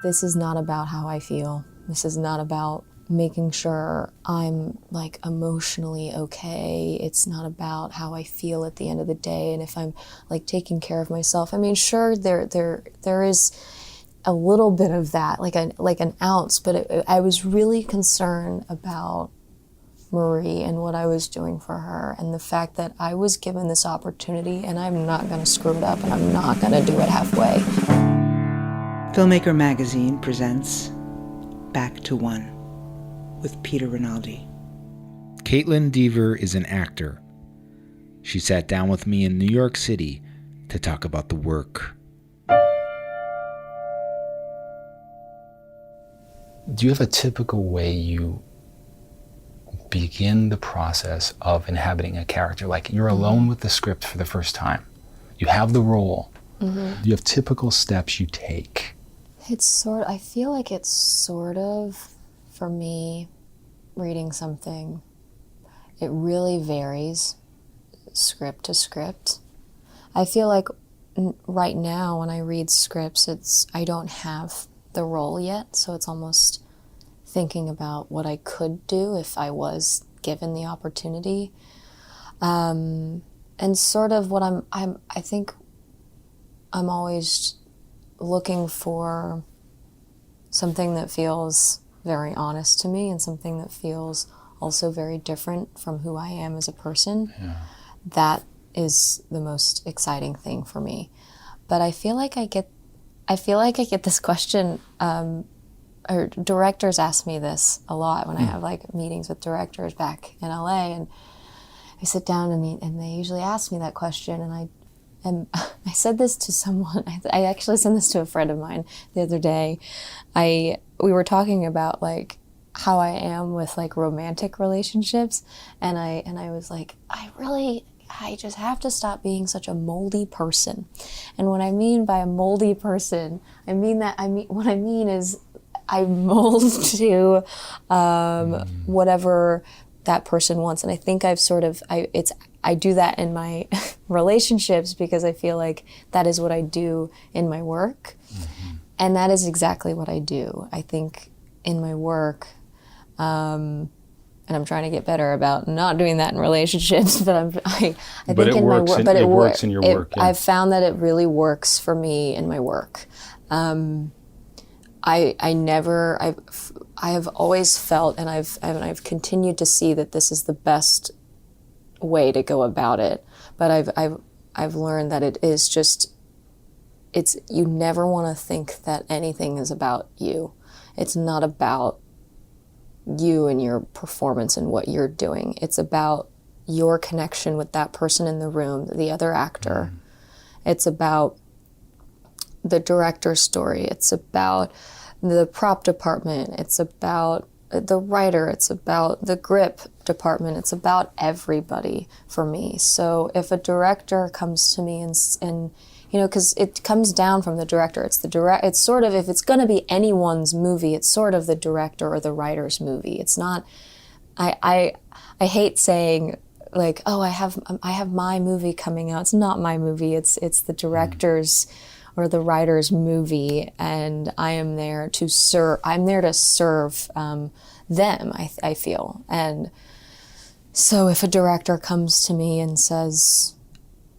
this is not about how I feel. This is not about making sure I'm like emotionally okay. It's not about how I feel at the end of the day and if I'm like taking care of myself. I mean, sure, there is a little bit of that, like an ounce, but I was really concerned about Marie and what I was doing for her and the fact that I was given this opportunity and I'm not going to screw it up and I'm not going to do it halfway. Filmmaker Magazine presents Back to One with Peter Rinaldi. Kaitlyn Dever is an actor. She sat down with me in New York City to talk about the work. Do you have a typical way you begin the process of inhabiting a character? Like you're alone with the script for the first time. You have the role. Do you have typical steps you take? I feel like it's sort of, for me, reading something, it really varies script to script. I feel like right now when I read scripts, I don't have the role yet, so it's almost thinking about what I could do if I was given the opportunity. And sort of what I think I'm always looking for something that feels very honest to me and something that feels also very different from who I am as a person. Yeah. That is the most exciting thing for me. But I feel like I get this question, or directors ask me this a lot when I have like meetings with directors back in LA, and I sit down and they usually ask me that question, and I said this to someone. I actually sent this to a friend of mine the other day. We were talking about like how I am with like romantic relationships, and I was like, I just have to stop being such a moldy person. And what I mean by a moldy person, what I mean is I mold to whatever that person wants. And I think I do that in my relationships because I feel like that is what I do in my work. And that is exactly what I do. I think in my work, and I'm trying to get better about not doing that in relationships, but I think in my work, but it works in your work. Yeah. I've found that it really works for me in my work. I have always felt, and I've continued to see that this is the best way to go about it. But I've learned that it is just, you never want to think that anything is about you. It's not about you and your performance and what you're doing. It's about your connection with that person in the room, the other actor. It's about the director's story. It's about the prop department. It's about the writer. It's about the grip department. It's about everybody for me. So if a director comes to me and you know, because it comes down from the director. It's sort of, if it's going to be anyone's movie, it's sort of the director or the writer's movie. It's not. I hate saying like, oh, I have my movie coming out. It's not my movie. It's the director's or the writer's movie, and I am there to serve. I'm there to serve them. I feel, and so if a director comes to me and says,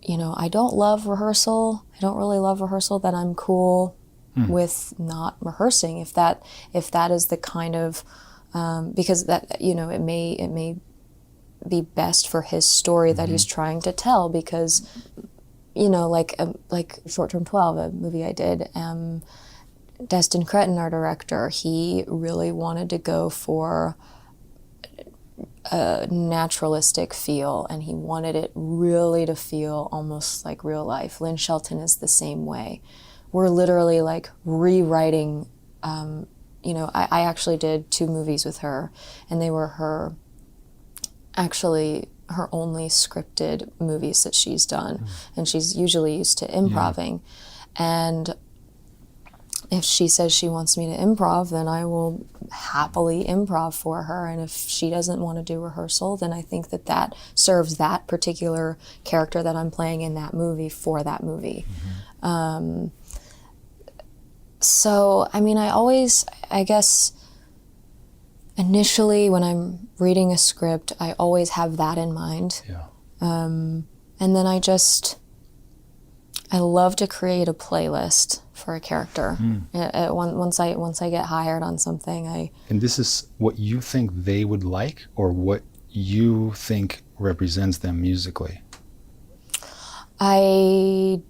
you know, I don't love rehearsal. I don't really love rehearsal. That I'm cool with not rehearsing. If that is the kind of because that, you know, it may be best for his story that he's trying to tell, because, you know, like Short Term 12, a movie I did, Destin Cretton, our director, he really wanted to go for a naturalistic feel, and he wanted it really to feel almost like real life. Lynn Shelton is the same way. We're literally like rewriting, you know, I actually did 2 movies with her, and they were her only scripted movies that she's done, and she's usually used to improving. And if she says she wants me to improv, then I will happily improv for her. And if she doesn't want to do rehearsal, then I think that serves that particular character that I'm playing in that movie for that movie. So, I mean, I guess, initially when I'm reading a script, I always have that in mind. Yeah. And then I love to create a playlist for a character. Once I get hired on something, And this is what you think they would like, or what you think represents them musically? I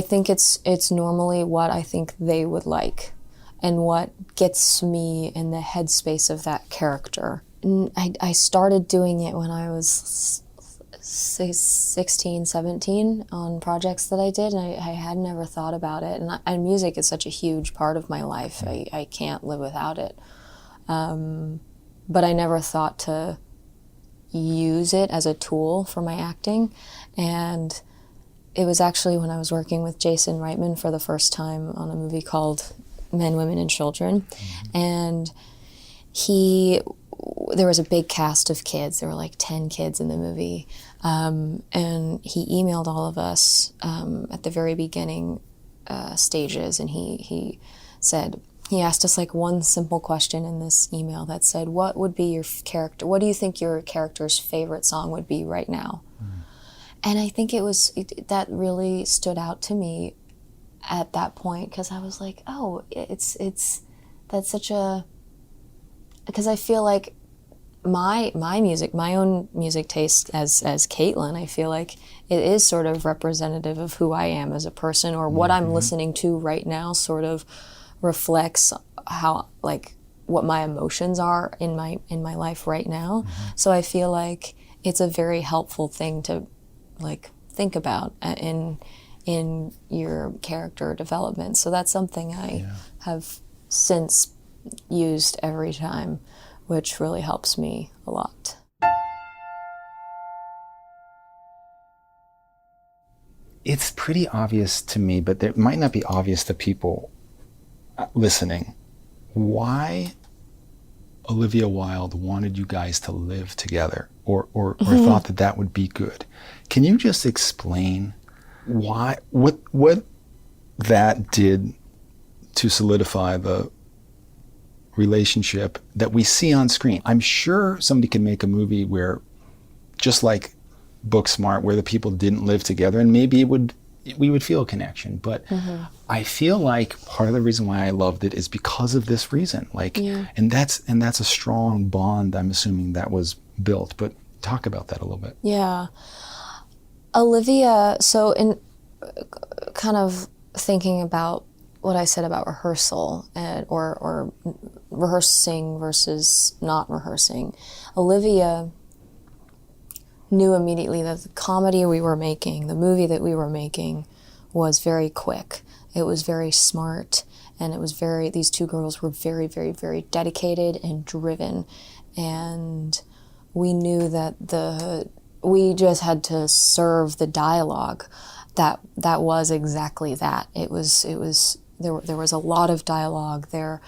think it's normally what I think they would like and what gets me in the headspace of that character. And I started doing it when I was 16, 17 on projects that I did, and I had never thought about it. And music is such a huge part of my life. I can't live without it. But I never thought to use it as a tool for my acting. And it was actually when I was working with Jason Reitman for the first time on a movie called Men, Women, and Children. And there was a big cast of kids. There were like 10 kids in the movie. And he emailed all of us at the very beginning stages, and he asked us like one simple question in this email that said, what do you think your character's favorite song would be right now? And I think that really stood out to me at that point, because I was like, oh, that's such a, because I feel like my own music taste as Kaitlyn, I feel like it is sort of representative of who I am as a person, or what I'm listening to right now sort of reflects how, like, what my emotions are in my life right now. So I feel like it's a very helpful thing to like think about in your character development. So that's something I have since used every time, which really helps me a lot. It's pretty obvious to me, but it might not be obvious to people listening, why Olivia Wilde wanted you guys to live together, or thought that would be good. Can you just explain what that did to solidify the relationship that we see on screen? I'm sure somebody could make a movie where, just like Booksmart, where the people didn't live together, and maybe we would feel a connection. But I feel like part of the reason why I loved it is because of this reason. And that's a strong bond, I'm assuming, that was built. But talk about that a little bit. Yeah. Olivia, so in kind of thinking about what I said about rehearsal or rehearsing versus not rehearsing, Olivia knew immediately that the comedy we were making, the movie that we were making, was very quick. It was very smart, and these two girls were very, very, very dedicated and driven. And we knew that we just had to serve the dialogue that was exactly that. There was a lot of dialogue. Their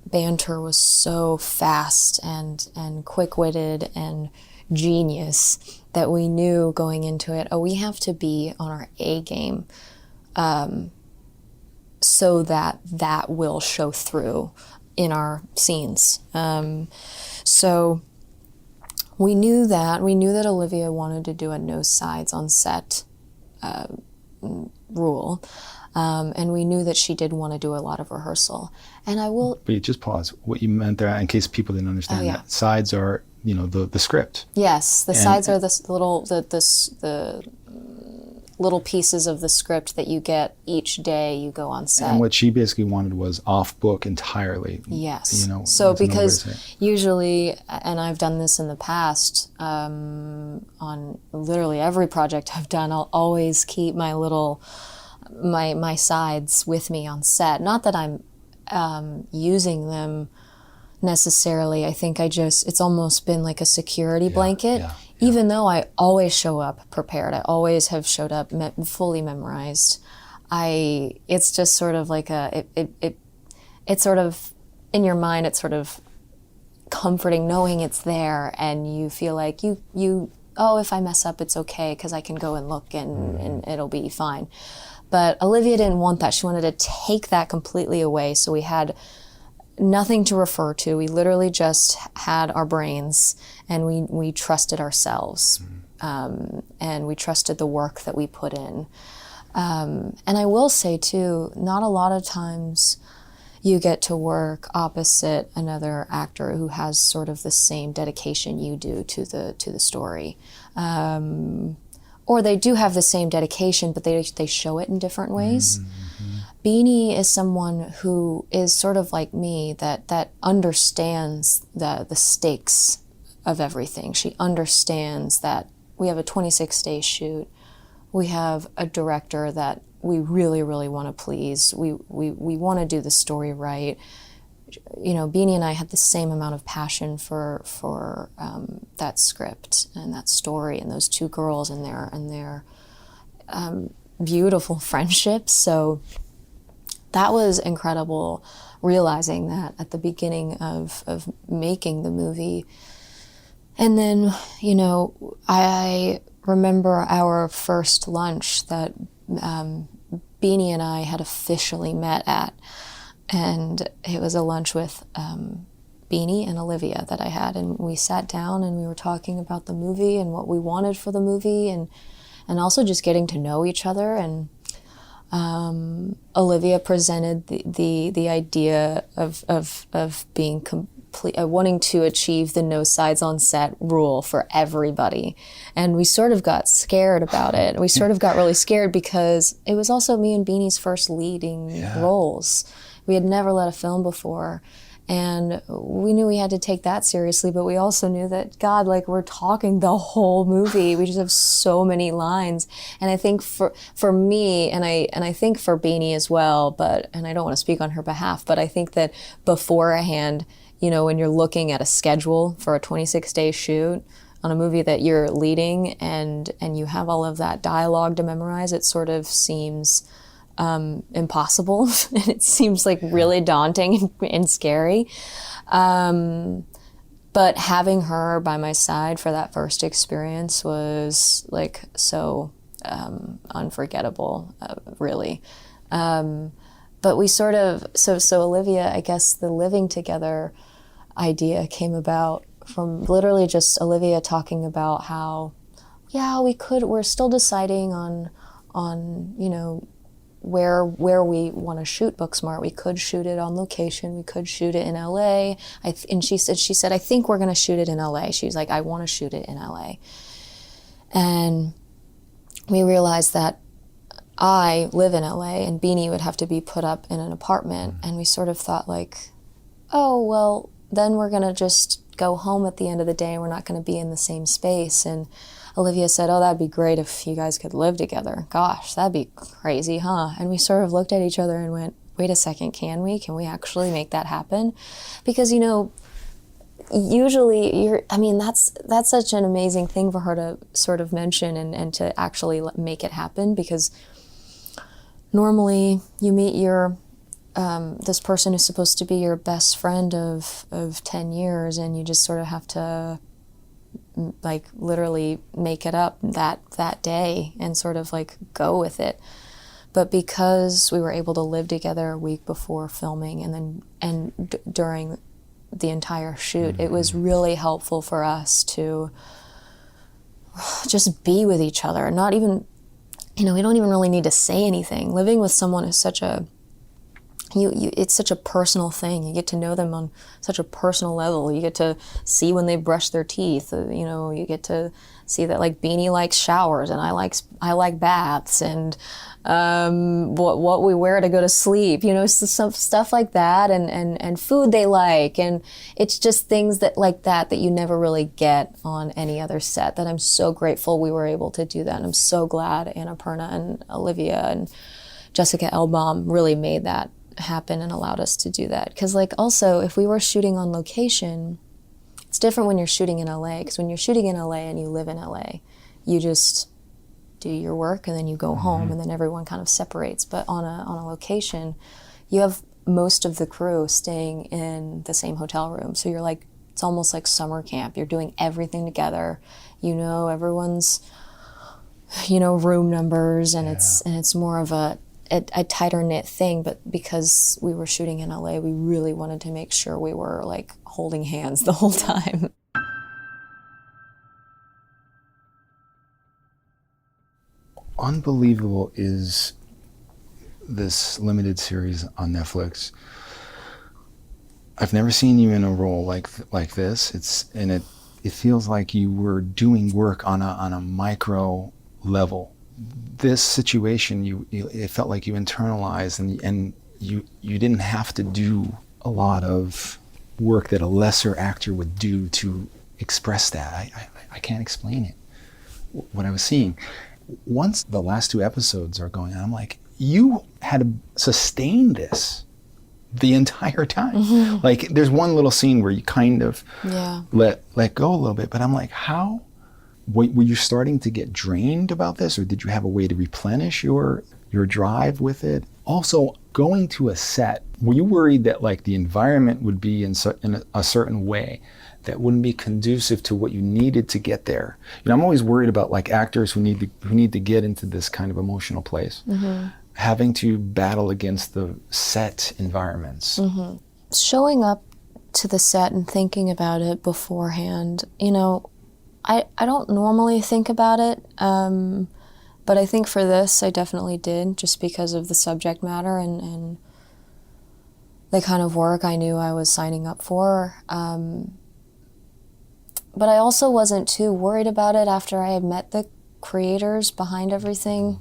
banter was so fast and quick-witted and genius that we knew going into it, we have to be on our A game, so that will show through in our scenes. So we knew that Olivia wanted to do a no sides on set rule, and we knew that she did want to do a lot of rehearsal. And I will... Wait, just pause. What you meant there, in case people didn't understand that. Sides are, the script. Yes, sides are the little pieces of the script that you get each day you go on set. And what she basically wanted was off book entirely. Yes. So because usually, and I've done this in the past, on literally every project I've done, I'll always keep my sides with me on set. Not that I'm using them necessarily. I think it's almost been like a security blanket. Even though I always show up prepared, I always have showed up fully memorized. It's just sort of like it's sort of, in your mind, it's sort of comforting knowing it's there, and you feel like if I mess up, it's okay, because I can go and look and it'll be fine. But Olivia didn't want that. She wanted to take that completely away. So we had nothing to refer to. We literally just had our brains, and we trusted ourselves. And we trusted the work that we put in. And I will say too, not a lot of times you get to work opposite another actor who has sort of the same dedication you do to the story. Or they do have the same dedication, but they show it in different ways. Beanie is someone who is sort of like me, that understands the stakes of everything. She understands that we have a 26-day shoot. We have a director that we really, really want to please. We want to do the story right. You know, Beanie and I had the same amount of passion for that script and that story and those two girls and their beautiful friendships. So that was incredible, realizing that at the beginning of making the movie. And then, you know, I remember our first lunch that Beanie and I had officially met at. And it was a lunch with Beanie and Olivia that I had. And we sat down and we were talking about the movie and what we wanted for the movie, and also just getting to know each other. And Olivia presented the idea of being wanting to achieve the no sides on set rule for everybody. And we sort of got scared about it. We sort of got really scared because it was also me and Beanie's first leading roles. We had never led a film before. And we knew we had to take that seriously, but we also knew that, God, like, we're talking the whole movie. We just have so many lines. And I think for me, and I think for Beanie as well, and I don't want to speak on her behalf, but I think that beforehand, you know, when you're looking at a schedule for a 26-day shoot on a movie that you're leading and you have all of that dialogue to memorize, it sort of seems impossible. And it seems like really daunting and scary. But having her by my side for that first experience was like so unforgettable, really. But we sort of, so Olivia, I guess the living together idea came about from literally just Olivia talking about how, we're still deciding on, you know, where we want to shoot Booksmart. We could shoot it on location. We could shoot it in LA. And she said, I think we're going to shoot it in LA. She was like, I want to shoot it in LA. And we realized that I live in LA and Beanie would have to be put up in an apartment. And we sort of thought like, oh, well, then we're going to just go home at the end of the day and we're not going to be in the same space. And Olivia said, oh, that'd be great if you guys could live together. Gosh, that'd be crazy, huh? And we sort of looked at each other and went, wait a second, can we actually make that happen? Because, you know, usually that's such an amazing thing for her to sort of mention and to actually make it happen, because normally you meet your this person who's supposed to be your best friend of 10 years and you just sort of have to like literally make it up that day and sort of like go with it. But because we were able to live together a week before filming and during the entire shoot, it was really helpful for us to just be with each other. Not even, you know, we don't even really need to say anything. Living with someone is such a it's such a personal thing. You get to know them on such a personal level. You get to see when they brush their teeth. You know, you get to see that like Beanie likes showers and I like baths and what we wear to go to sleep. You know, some stuff like that and food they like, and it's just things that like that you never really get on any other set. That I'm so grateful we were able to do that, and I'm so glad Annapurna and Olivia and Jessica Elbaum really made that happen and allowed us to do that. Because like also if we were shooting on location, it's different when you're shooting in LA, because when you're shooting in LA and you live in LA, you just do your work and then you go home and then everyone kind of separates. But on a location, you have most of the crew staying in the same hotel room, so you're like, it's almost like summer camp. You're doing everything together, you know, everyone's room numbers, and it's more of a tighter knit thing. But because we were shooting in LA, we really wanted to make sure we were like holding hands the whole time. Unbelievable is this limited series on Netflix. I've never seen you in a role like this. It feels like you were doing work on a micro level. This situation, it felt like you internalized, and you didn't have to do a lot of work that a lesser actor would do to express that. I can't explain it. What I was seeing. Once the last 2 episodes are going on, I'm like, you had to sustain this the entire time. Mm-hmm. Like, there's one little scene where you kind of let go a little bit, but I'm like, how? Were you starting to get drained about this, or did you have a way to replenish your drive with it? Also, going to a set, were you worried that like the environment would be in a certain way that wouldn't be conducive to what you needed to get there? I'm always worried about like actors who need to get into this kind of emotional place, having to battle against the set environments. Mm-hmm. Showing up to the set and thinking about it beforehand, I don't normally think about it, but I think for this I definitely did, just because of the subject matter and the kind of work I knew I was signing up for. But I also wasn't too worried about it after I had met the creators behind everything,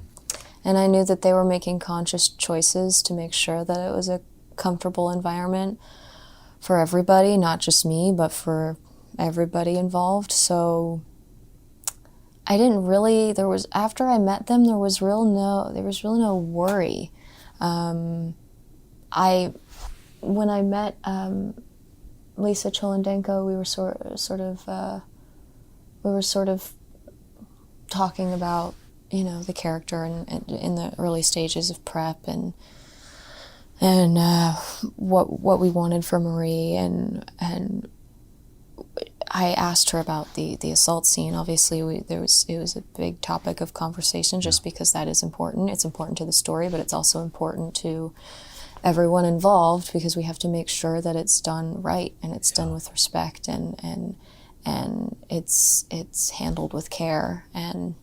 and I knew that they were making conscious choices to make sure that it was a comfortable environment for everybody, not just me, but for everybody involved. So I didn't really, after I met them, there was really no worry. When I met Lisa Cholendenko, we were sort of talking about, the character and in the early stages of prep and what we wanted for Marie, and I asked her about the assault scene. Obviously, it was a big topic of conversation, just because that is important. It's important to the story, but it's also important to everyone involved, because we have to make sure that it's done right and it's done with respect and it's handled with care. And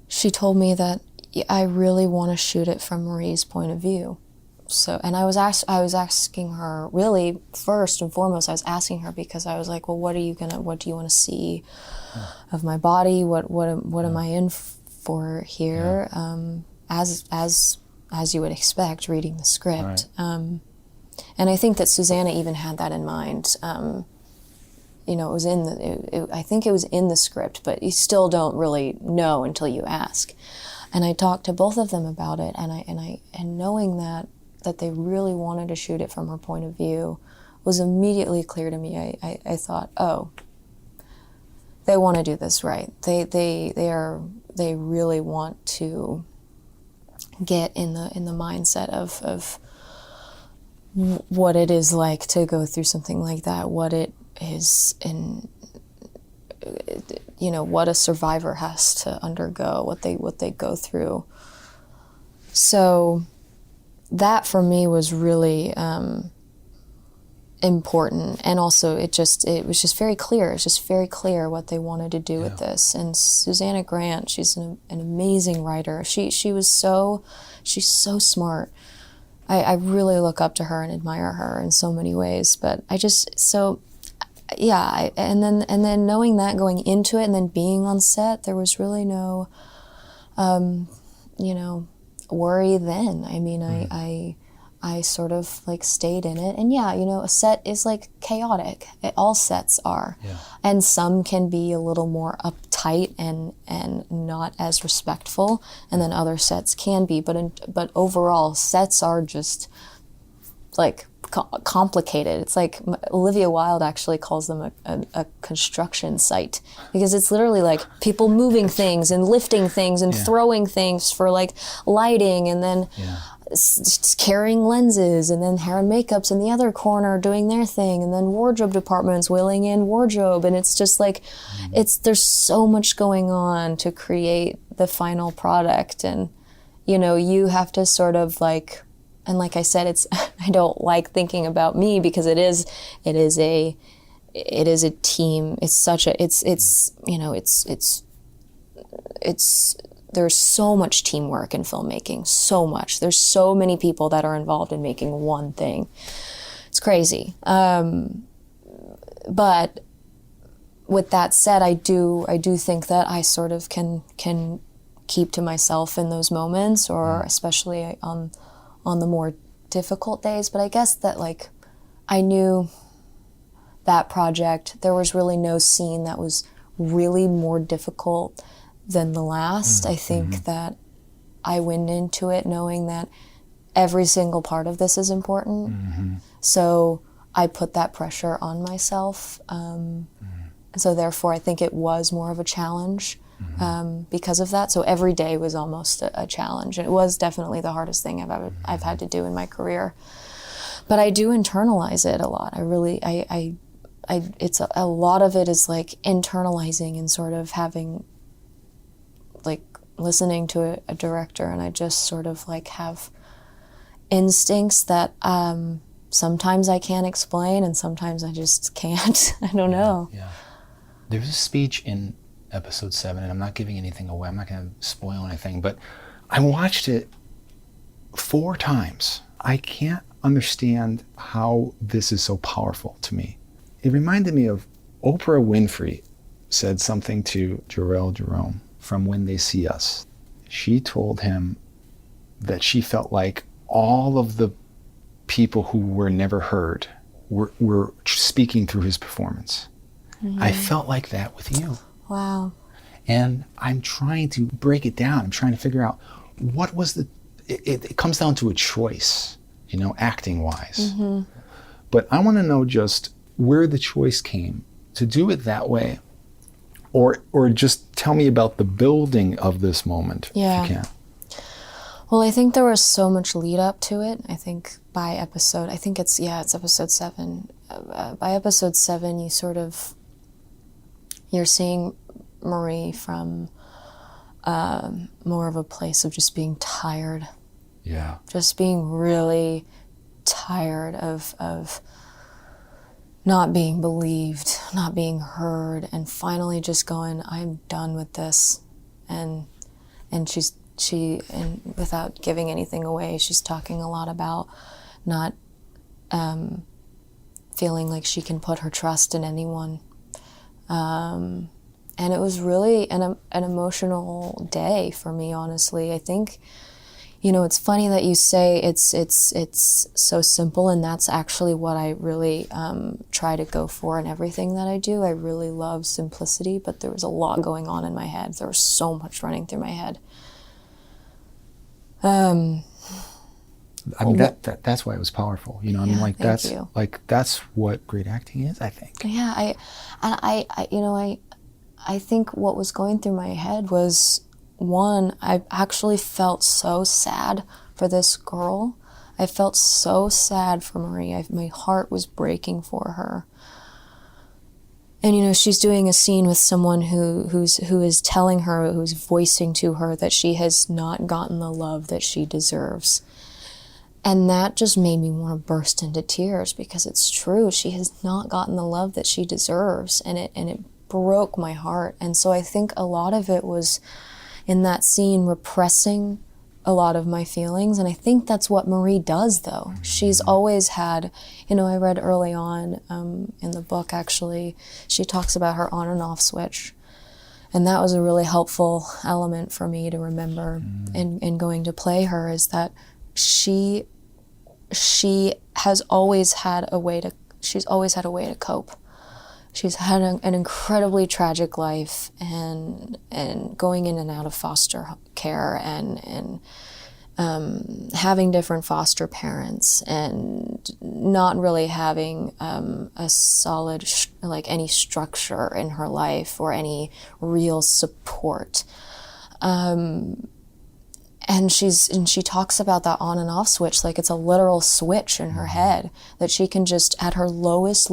she told me that I really want to shoot it from Marie's point of view. So, and I was asking her, really, first and foremost, I was asking her because I was like, well, what do you want to see of my body? What am I in for here? As you would expect, reading the script. Right. And I think that Susanna even had that in mind. It was I think it was in the script, but you still don't really know until you ask. And I talked to both of them about it, and knowing that they really wanted to shoot it from her point of view was immediately clear to me. I thought, oh, they want to do this right. They really want to get in the mindset of what it is like to go through something like that, what it is what a survivor has to undergo, what they go through. So that for me was really important, and also it was just very clear. It's just very clear what they wanted to do with this. And Susanna Grant, she's an amazing writer. She's so smart. I really look up to her and admire her in so many ways. But and then knowing that going into it and then being on set, there was really no worry then. I mean, I sort of like stayed in it, and a set is like chaotic. All sets are, and some can be a little more uptight and not as respectful, and then other sets can be. But overall, sets are just like complicated. It's like Olivia Wilde actually calls them a construction site, because it's literally like people moving things and lifting things and throwing things for like lighting, and then carrying lenses, and then hair and makeup's in the other corner doing their thing, and then wardrobe department's wheeling in wardrobe, and it's just like, there's so much going on to create the final product, and you have to sort of like, and like I said, I don't like thinking about me because it is a team. It's such a there's so much teamwork in filmmaking, so much. There's so many people that are involved in making one thing. It's crazy. But with that said, I do think that I sort of can keep to myself in those moments, or especially on the more difficult days. But I guess that like I knew that project, there was really no scene that was really more difficult than the last. I think that I went into it knowing that every single part of this is important. So I put that pressure on myself. So therefore, I think it was more of a challenge because of that. So every day was almost a challenge. And it was definitely the hardest thing I've had to do in my career. But I do internalize it a lot. It's a lot of it is like internalizing and sort of having, like listening to a director, and I just sort of like have instincts that sometimes I can't explain and sometimes I just can't. I don't know. Yeah. There's a speech in episode 7, and I'm not giving anything away. I'm not going to spoil anything, but I watched it 4 times. I can't understand how this is so powerful to me. It reminded me of Oprah Winfrey said something to Jarrell Jerome from When They See Us. She told him that she felt like all of the people who were never heard were speaking through his performance. I felt like that with you. Wow. And I'm trying to break it down. I'm trying to figure out what was it comes down to a choice, acting wise. But I want to know just where the choice came to do it that way, or just tell me about the building of this moment, if you can. Well, I think there was so much lead up to it. I think by episode, it's episode 7. By episode 7, you're seeing Marie from more of a place of just being tired. Yeah. Just being really tired of not being believed, not being heard, and finally just going, I'm done with this. And she without giving anything away, she's talking a lot about not feeling like she can put her trust in anyone. And it was really an emotional day for me, honestly. I think, it's funny that you say it's so simple, and that's actually what I really try to go for in everything that I do. I really love simplicity, but there was a lot going on in my head. There was so much running through my head. I mean, that's why it was powerful. That's what great acting is, I think. Yeah, I think what was going through my head was, one, I actually felt so sad for this girl. I felt so sad for Marie. My heart was breaking for her. And she's doing a scene with someone who is telling her, who's voicing to her that she has not gotten the love that she deserves. And that just made me want to burst into tears, because it's true. She has not gotten the love that she deserves, and it broke my heart. And so I think a lot of it was in that scene repressing a lot of my feelings, and I think that's what Marie does, though. She's always had, I read early on in the book, actually, she talks about her on and off switch, and that was a really helpful element for me to remember in going to play her, is that she has always had a way to cope. She's had an incredibly tragic life, and going in and out of foster care, and having different foster parents, and not really having a solid any structure in her life or any real support. And And she talks about that on and off switch, like it's a literal switch in her head, that she can just, at her lowest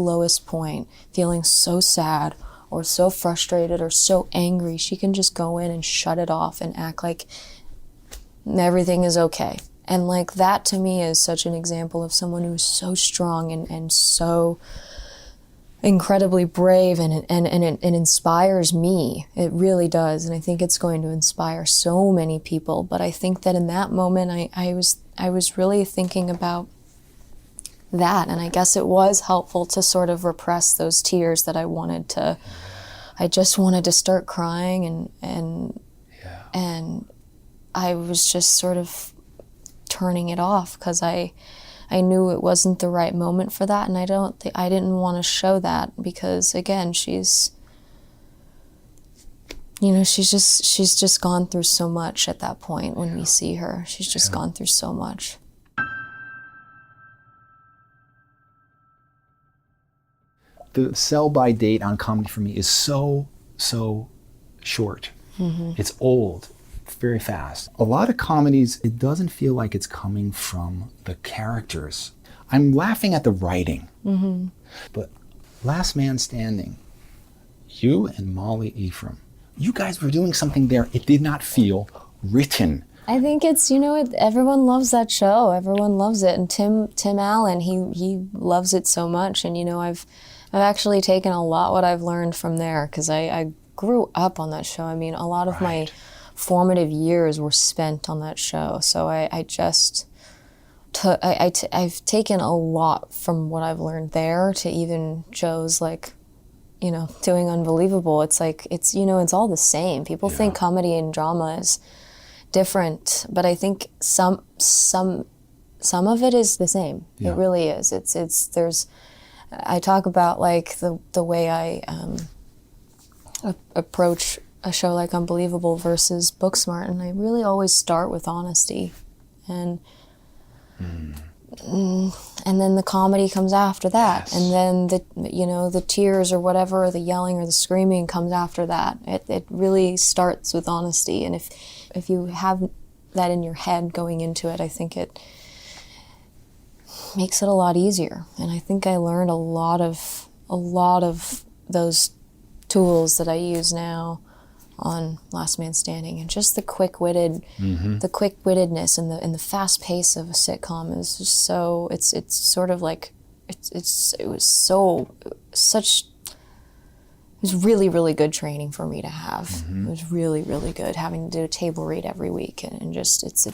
point, feeling so sad or so frustrated or so angry, she can just go in and shut it off and act like everything is okay. And like that to me is such an example of someone who's so strong and so incredibly brave, and it inspires me. It really does, and I think it's going to inspire so many people. But I think that in that moment, I was really thinking about that, and I guess it was helpful to sort of repress those tears that I just wanted to start crying, and I was just sort of turning it off because I knew it wasn't the right moment for that, and I didn't want to show that because, again, she's just gone through so much at that point when we see her. She's just gone through so much. The sell-by date on comedy for me is so short. It's old, very fast. A lot of comedies, it doesn't feel like it's coming from the characters. I'm laughing at the writing. But Last Man Standing, you and Molly Ephraim, you guys were doing something there. It did not feel written. I think it's, everyone loves that show. Everyone loves it. And Tim Allen, he loves it so much. And, I've actually taken a lot what I've learned from there, because I grew up on that show. I mean, a lot of my formative years were spent on that show. So I've taken a lot from what I've learned there to even shows like, doing Unbelievable. It's like, it's all the same. People think comedy and drama is different, but I think some of it is the same. It really is. I talk about like the way I approach a show like Unbelievable versus Booksmart, and I really always start with honesty, and then the comedy comes after that, and then the tears or whatever, the yelling or the screaming comes after that. It really starts with honesty, and if you have that in your head going into it, I think it makes it a lot easier. And I think I learned a lot of those tools that I use now on Last Man Standing, and just the quick-wittedness and the fast pace of a sitcom is just so, it's sort of like, it was really, really good training for me to have. It was really, really good having to do a table read every week, and just it's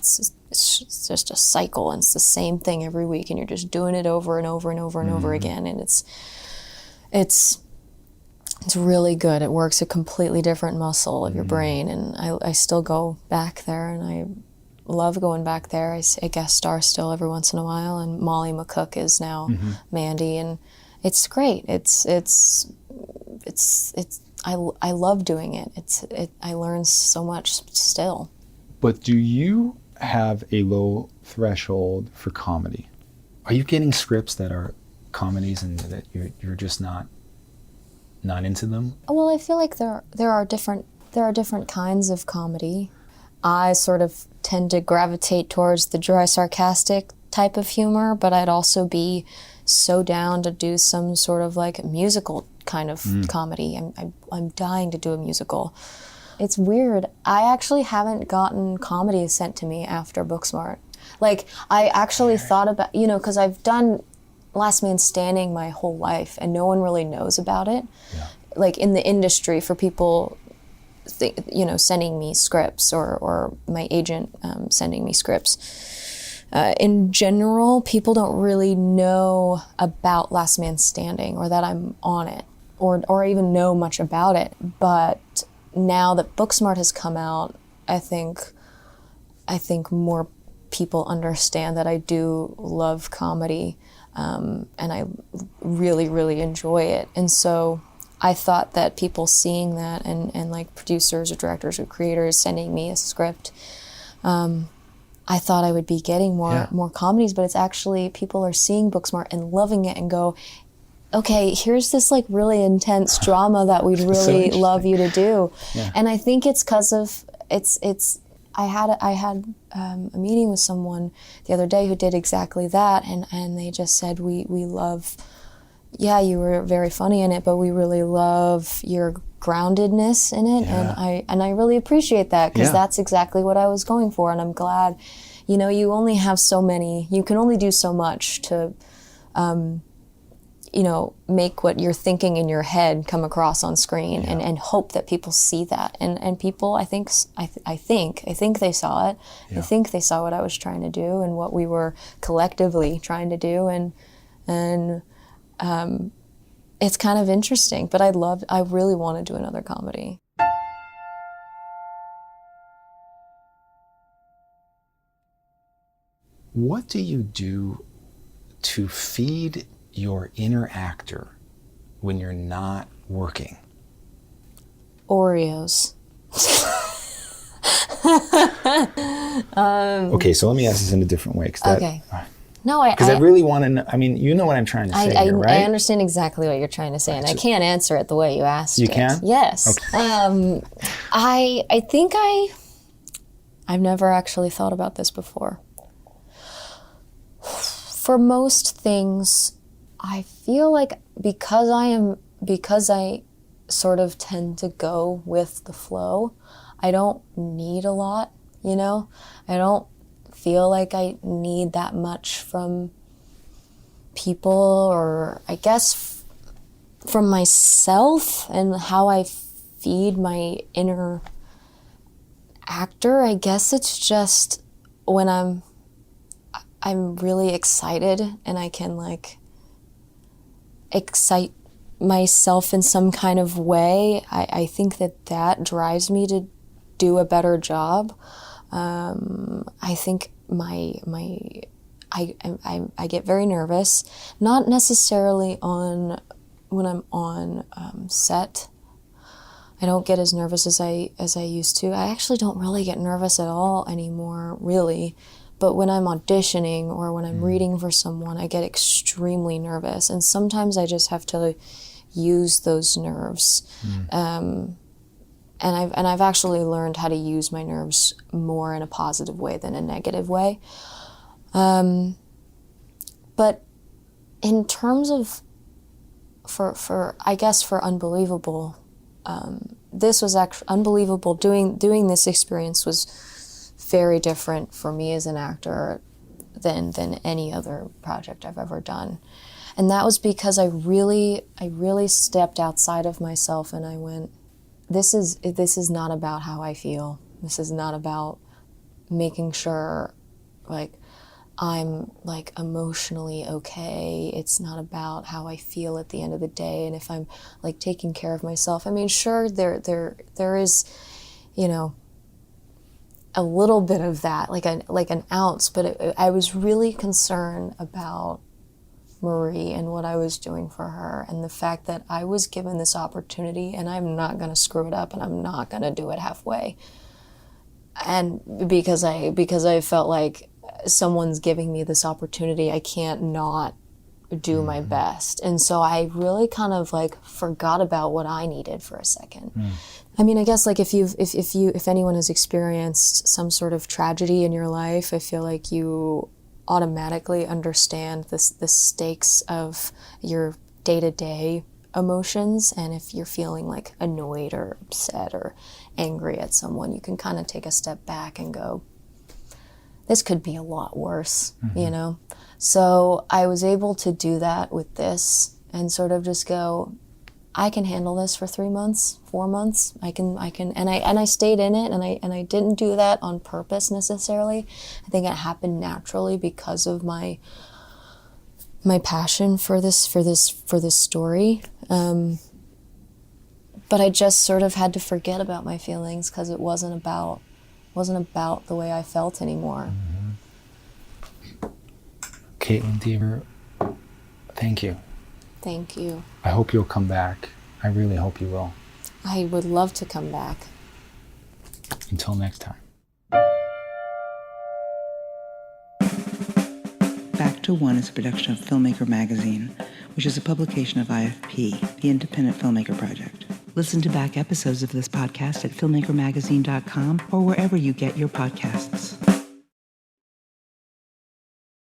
just a cycle, and it's the same thing every week, and you're just doing it over and over and over and over again, and it's really good. It works a completely different muscle of your brain, and I still go back there, and I love going back there. I guest star still every once in a while, and Molly McCook is now Mandy, and it's great. I love doing it. I learn so much still. But do you have a low threshold for comedy? Are you getting scripts that are comedies and that you're just not into them? Well, I feel like there are different kinds of comedy. I sort of tend to gravitate towards the dry, sarcastic type of humor, but I'd also be so down to do some sort of like musical kind of comedy. I'm dying to do a musical. It's weird. I actually haven't gotten comedy sent to me after Booksmart. Like, I actually thought about, because I've done Last Man Standing my whole life, and no one really knows about it. Yeah. Like, in the industry, for people, sending me scripts, or my agent sending me scripts. In general, people don't really know about Last Man Standing, or that I'm on it, or even know much about it. But now that Booksmart has come out, I think more people understand that I do love comedy, and I really, really enjoy it. And so I thought that people seeing that, and like producers or directors or creators sending me a script, I thought I would be getting more comedies, but it's actually people are seeing Booksmart and loving it and go, okay, here's this like really intense drama that we'd really love you to do. Yeah. And I think it's because of, I had a meeting with someone the other day who did exactly that, and they just said, we love, yeah, you were very funny in it, but we really love your groundedness in it, and I really appreciate that, because that's exactly what I was going for, and I'm glad. You know, you only have so many, you can only do so much to, you know, make what you're thinking in your head come across on screen, and hope that people see that. And people, I think they saw it. I think they saw what I was trying to do and what we were collectively trying to do. And it's kind of interesting, but I really want to do another comedy. What do you do to feed your inner actor when you're not working? Oreos. Okay, so let me ask this in a different way. Okay. No, because I really want to know. I mean, you know what I'm trying to say here, right? I understand exactly what you're trying to say, and I can't answer it the way you asked it. You can? Yes. Okay. I think I've never actually thought about this before. For most things, I feel like because I sort of tend to go with the flow, I don't need a lot, you know? I don't feel like I need that much from people, or I guess from myself and how I feed my inner actor. I guess it's just when I'm really excited and I can like excite myself in some kind of way. I think that drives me to do a better job. I think I get very nervous, not necessarily when I'm on set. I don't get as nervous as I used to. I actually don't really get nervous at all anymore, really. But when I'm auditioning or when I'm reading for someone, I get extremely nervous. And sometimes I just have to use those nerves. And I've actually learned how to use my nerves more in a positive way than a negative way. But in terms of, for Unbelievable, this was actually unbelievable. Doing this experience was very different for me as an actor than any other project I've ever done. And that was because I really stepped outside of myself, and I went, this is not about how I feel. This is not about making sure like I'm like emotionally okay. It's not about how I feel at the end of the day and if I'm like taking care of myself. I mean, sure, there is, you know, a little bit of that, like an ounce, but I was really concerned about Marie and what I was doing for her, and the fact that I was given this opportunity and I'm not going to screw it up, and I'm not going to do it halfway. And because I felt like someone's giving me this opportunity, I can't not do my best. And so I really kind of like forgot about what I needed for a second. I mean, I guess like if anyone has experienced some sort of tragedy in your life, I feel like you automatically understand the stakes of your day-to-day emotions. And if you're feeling like annoyed or upset or angry at someone, you can kind of take a step back and go, this could be a lot worse, you know? So I was able to do that with this and sort of just go, I can handle this for 3 months, 4 months. I can, and I stayed in it, and I didn't do that on purpose necessarily. I think it happened naturally because of my passion for this story. But I just sort of had to forget about my feelings because it wasn't about the way I felt anymore. Kaitlyn Dever, thank you. Thank you. I hope you'll come back. I really hope you will. I would love to come back. Until next time. Back to One is a production of Filmmaker Magazine, which is a publication of IFP, the Independent Filmmaker Project. Listen to back episodes of this podcast at filmmakermagazine.com or wherever you get your podcasts.